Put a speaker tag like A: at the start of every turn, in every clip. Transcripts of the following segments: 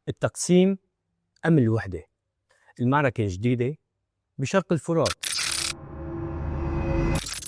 A: التقسيم أم الوحدة؟ المعركة جديدة بشرق الفرات.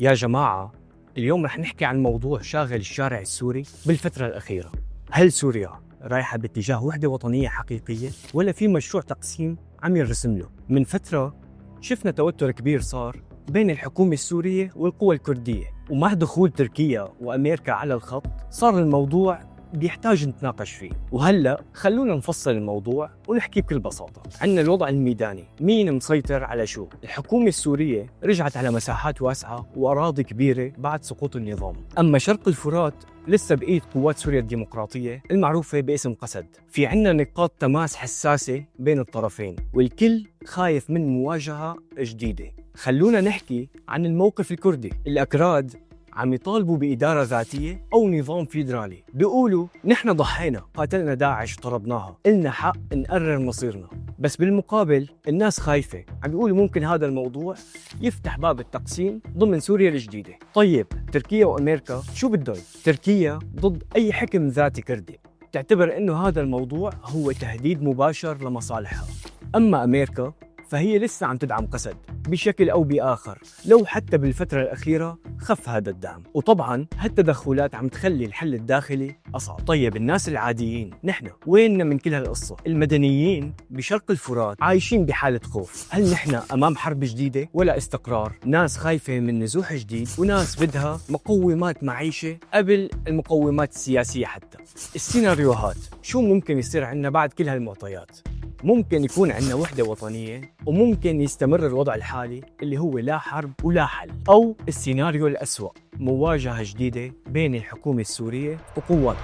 A: يا جماعة، اليوم رح نحكي عن موضوع شاغل الشارع السوري بالفترة الأخيرة. هل سوريا رايحة باتجاه وحدة وطنية حقيقية ولا في مشروع تقسيم عم يرسم له؟ من فترة شفنا توتر كبير صار بين الحكومة السورية والقوى الكردية، ومع دخول تركيا وأمريكا على الخط صار الموضوع بيحتاج نتناقش فيه. وهلأ خلونا نفصل الموضوع ونحكي بكل بساطة. عندنا الوضع الميداني، مين مسيطر على شو؟ الحكومة السورية رجعت على مساحات واسعة وأراضي كبيرة بعد سقوط النظام. أما شرق الفرات لسه بإيد قوات سوريا الديمقراطية المعروفة باسم قسد. في عنا نقاط تماس حساسة بين الطرفين، والكل خايف من مواجهة جديدة. خلونا نحكي عن الموقف الكردي. الأكراد عم يطالبوا بإدارة ذاتية أو نظام فيدرالي. بيقولوا نحن ضحينا، قاتلنا داعش طردناها، إلنا حق نقرر مصيرنا. بس بالمقابل الناس خايفة، عم بيقولوا ممكن هذا الموضوع يفتح باب التقسيم ضمن سوريا الجديدة. طيب تركيا وأمريكا شو بدهم؟ تركيا ضد أي حكم ذاتي كردي، تعتبر إنه هذا الموضوع هو تهديد مباشر لمصالحها. أما أمريكا فهي لسه عم تدعم قسد بشكل أو بآخر، لو حتى بالفترة الأخيرة خف هذا الدعم. وطبعاً هالتدخلات عم تخلي الحل الداخلي أصعب. طيب الناس العاديين، نحن ويننا من كل هالقصة؟ المدنيين بشرق الفرات عايشين بحالة خوف. هل نحن أمام حرب جديدة ولا استقرار؟ ناس خايفة من نزوح جديد، وناس بدها مقومات معيشة قبل المقومات السياسية. حتى السيناريوهات شو ممكن يصير عنا بعد كل هالمعطيات؟ ممكن يكون عندنا وحدة وطنية، وممكن يستمر الوضع الحالي اللي هو لا حرب ولا حل، أو السيناريو الأسوأ، مواجهة جديدة بين الحكومة السورية وقوات.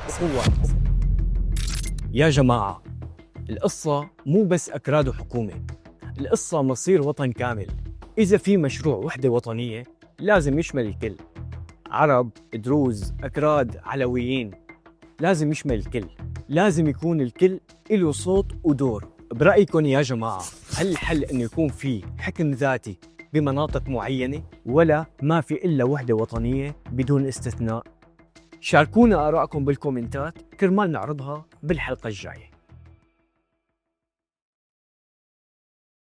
A: يا جماعة، القصة مو بس أكراد وحكومة، القصة مصير وطن كامل. إذا في مشروع وحدة وطنية لازم يشمل الكل، عرب، دروز، أكراد، علويين، لازم يشمل الكل. لازم يكون الكل له صوت ودور. برأيكم يا جماعة، هل الحل إنه يكون في حكم ذاتي بمناطق معينة، ولا ما في إلا وحدة وطنية بدون استثناء؟ شاركونا آراءكم بالكومنتات كرمال نعرضها بالحلقة الجاية.